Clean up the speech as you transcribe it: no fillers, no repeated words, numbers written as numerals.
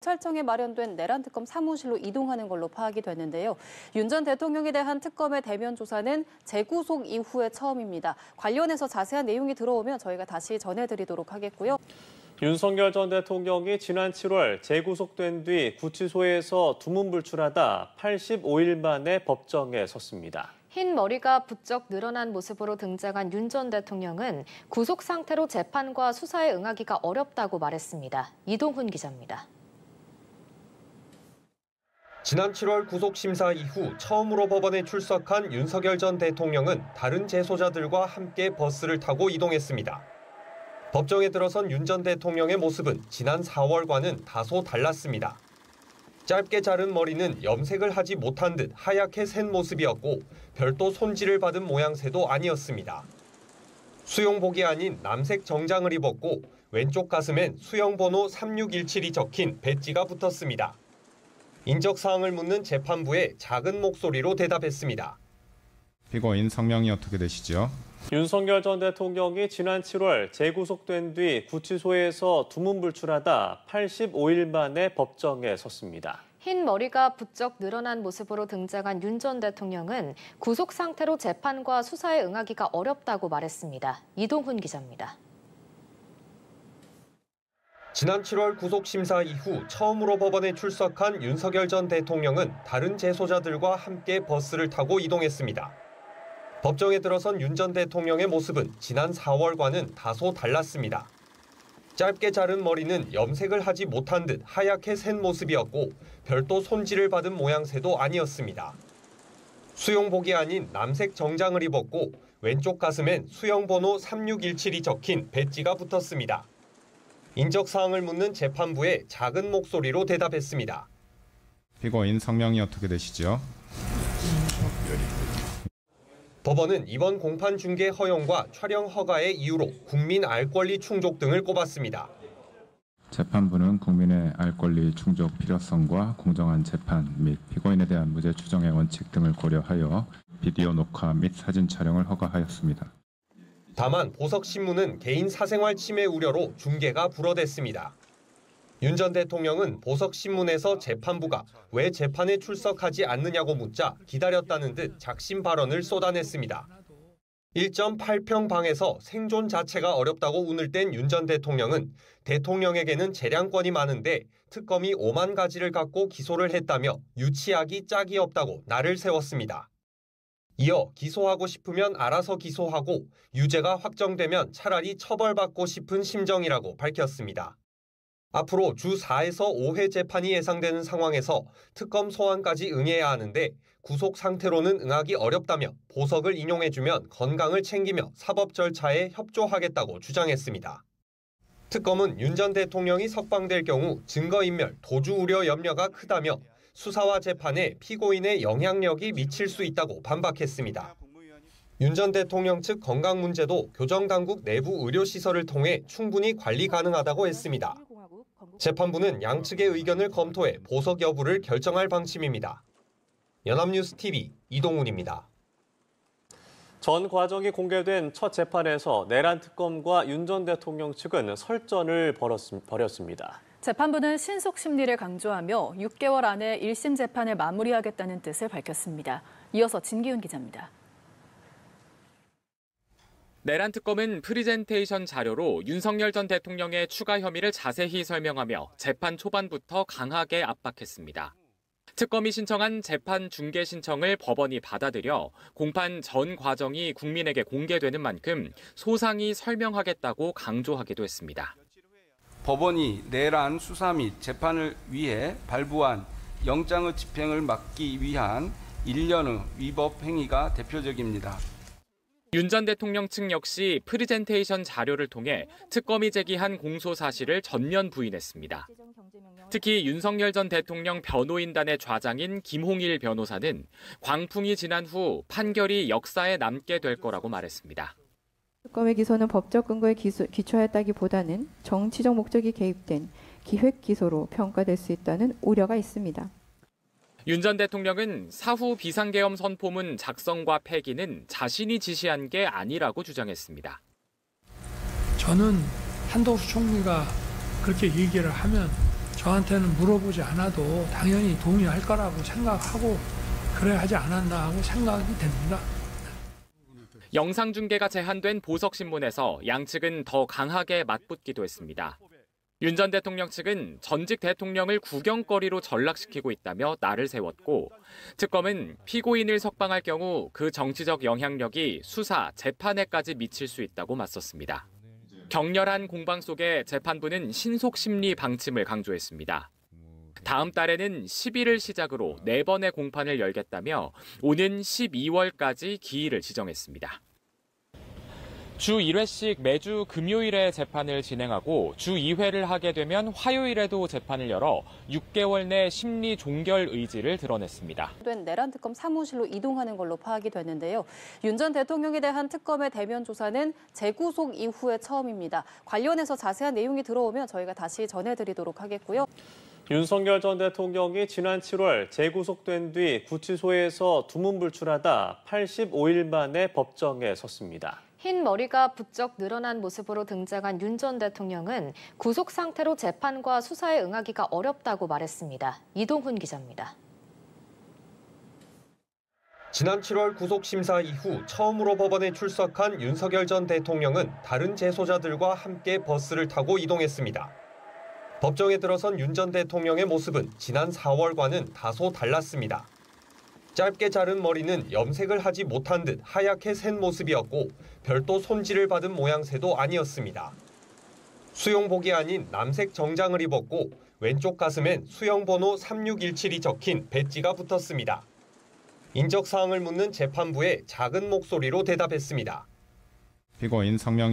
경찰청에 마련된 내란 특검 사무실로 이동하는 걸로 파악이 됐는데요. 윤 전 대통령에 대한 특검의 대면 조사는 재구속 이후에 처음입니다. 관련해서 자세한 내용이 들어오면 저희가 다시 전해드리도록 하겠고요. 윤석열 전 대통령이 지난 7월 재구속된 뒤 구치소에서 두문불출하다 85일 만에 법정에 섰습니다. 흰 머리가 부쩍 늘어난 모습으로 등장한 윤 전 대통령은 구속 상태로 재판과 수사에 응하기가 어렵다고 말했습니다. 이동훈 기자입니다. 지난 7월 구속심사 이후 처음으로 법원에 출석한 윤석열 전 대통령은 다른 재소자들과 함께 버스를 타고 이동했습니다. 법정에 들어선 윤 전 대통령의 모습은 지난 4월과는 다소 달랐습니다. 짧게 자른 머리는 염색을 하지 못한 듯 하얗게 샌 모습이었고 별도 손질을 받은 모양새도 아니었습니다. 수용복이 아닌 남색 정장을 입었고 왼쪽 가슴엔 수영번호 3617이 적힌 배지가 붙었습니다. 인적사항을 묻는 재판부에 작은 목소리로 대답했습니다. 피고인 성명이 어떻게 되시죠? 윤석열 전 대통령이 지난 7월 재구속된 뒤 구치소에서 두문불출하다 85일 만에 법정에 섰습니다. 흰 머리가 부쩍 늘어난 모습으로 등장한 윤 전 대통령은 구속 상태로 재판과 수사에 응하기가 어렵다고 말했습니다. 이동훈 기자입니다. 지난 7월 구속심사 이후 처음으로 법원에 출석한 윤석열 전 대통령은 다른 재소자들과 함께 버스를 타고 이동했습니다. 법정에 들어선 윤 전 대통령의 모습은 지난 4월과는 다소 달랐습니다. 짧게 자른 머리는 염색을 하지 못한 듯 하얗게 샌 모습이었고 별도 손질을 받은 모양새도 아니었습니다. 수용복이 아닌 남색 정장을 입었고 왼쪽 가슴엔 수영번호 3617이 적힌 배지가 붙었습니다. 인적사항을 묻는 재판부에 작은 목소리로 대답했습니다. 피고인 성명이 어떻게 되시죠? 법원은 이번 공판 중계 허용과 촬영 허가의 이유로 국민 알 권리 충족 등을 꼽았습니다. 재판부는 국민의 알 권리 충족 필요성과 공정한 재판 및 피고인에 대한 무죄 추정의 원칙 등을 고려하여 비디오 녹화 및 사진 촬영을 허가하였습니다. 다만 보석신문은 개인 사생활 침해 우려로 중계가 불허됐습니다. 윤 전 대통령은 보석신문에서 재판부가 왜 재판에 출석하지 않느냐고 묻자 기다렸다는 듯 작심 발언을 쏟아냈습니다. 1.8평 방에서 생존 자체가 어렵다고 운을 뗀 윤 전 대통령은 대통령에게는 재량권이 많은데 특검이 5만 가지를 갖고 기소를 했다며 유치하기 짝이 없다고 날을 세웠습니다. 이어 기소하고 싶으면 알아서 기소하고 유죄가 확정되면 차라리 처벌받고 싶은 심정이라고 밝혔습니다. 앞으로 주 4에서 5회 재판이 예상되는 상황에서 특검 소환까지 응해야 하는데 구속 상태로는 응하기 어렵다며 보석을 인용해주면 건강을 챙기며 사법 절차에 협조하겠다고 주장했습니다. 특검은 윤 전 대통령이 석방될 경우 증거인멸, 도주 우려 염려가 크다며 수사와 재판에 피고인의 영향력이 미칠 수 있다고 반박했습니다. 윤 전 대통령 측 건강 문제도 교정당국 내부 의료시설을 통해 충분히 관리 가능하다고 했습니다. 재판부는 양측의 의견을 검토해 보석 여부를 결정할 방침입니다. 연합뉴스 TV 이동훈입니다. 전 과정이 공개된 첫 재판에서 내란 특검과 윤 전 대통령 측은 설전을 벌였습니다. 재판부는 신속 심리를 강조하며 6개월 안에 1심 재판을 마무리하겠다는 뜻을 밝혔습니다. 이어서 진기훈 기자입니다. 내란 특검은 프리젠테이션 자료로 윤석열 전 대통령의 추가 혐의를 자세히 설명하며 재판 초반부터 강하게 압박했습니다. 특검이 신청한 재판 중계 신청을 법원이 받아들여 공판 전 과정이 국민에게 공개되는 만큼 소상히 설명하겠다고 강조하기도 했습니다. 법원이 내란 수사 및 재판을 위해 발부한 영장의 집행을 막기 위한 일련의 위법 행위가 대표적입니다. 윤 전 대통령 측 역시 프리젠테이션 자료를 통해 특검이 제기한 공소 사실을 전면 부인했습니다. 특히 윤석열 전 대통령 변호인단의 좌장인 김홍일 변호사는 광풍이 지난 후 판결이 역사에 남게 될 거라고 말했습니다. 특검의 기소는 법적 근거에 기초하였다기보다는 정치적 목적이 개입된 기획 기소로 평가될 수 있다는 우려가 있습니다. 윤 전 대통령은 사후 비상계엄 선포문 작성과 폐기는 자신이 지시한 게 아니라고 주장했습니다. 저는 한덕수 총리가 그렇게 얘기를 하면 저한테는 물어보지 않아도 당연히 동의할 거라고 생각하고 그래야 하지 않았나 하고 생각이 됩니다. 영상 중계가 제한된 보석신문에서 양측은 더 강하게 맞붙기도 했습니다. 윤 전 대통령 측은 전직 대통령을 구경거리로 전락시키고 있다며 날을 세웠고, 특검은 피고인을 석방할 경우 그 정치적 영향력이 수사, 재판에까지 미칠 수 있다고 맞섰습니다. 격렬한 공방 속에 재판부는 신속 심리 방침을 강조했습니다. 다음 달에는 10일을 시작으로 4번의 공판을 열겠다며 오는 12월까지 기일을 지정했습니다. 주 1회씩 매주 금요일에 재판을 진행하고 주 2회를 하게 되면 화요일에도 재판을 열어 6개월 내 심리 종결 의지를 드러냈습니다. 내란 특검 사무실로 이동하는 걸로 파악이 됐는데요. 윤 전 대통령에 대한 특검의 대면 조사는 재구속 이후에 처음입니다. 관련해서 자세한 내용이 들어오면 저희가 다시 전해드리도록 하겠고요. 윤석열 전 대통령이 지난 7월 재구속된 뒤 구치소에서 두문불출하다 85일 만에 법정에 섰습니다. 흰 머리가 부쩍 늘어난 모습으로 등장한 윤 전 대통령은 구속 상태로 재판과 수사에 응하기가 어렵다고 말했습니다. 이동훈 기자입니다. 지난 7월 구속심사 이후 처음으로 법원에 출석한 윤석열 전 대통령은 다른 재소자들과 함께 버스를 타고 이동했습니다. 법정에 들어선 윤 전 대통령의 모습은 지난 4월과는 다소 달랐습니다. 짧게 자른 머리는 염색을 하지 못한 듯 하얗게 샌 모습이었고 별도 손질을 받은 모양새도 아니었습니다. 수용복이 아닌 남색 정장을 입었고 왼쪽 가슴엔 수영번호 3617이 적힌 배지가 붙었습니다. 인적사항을 묻는 재판부에 작은 목소리로 대답했습니다. 피고인 성명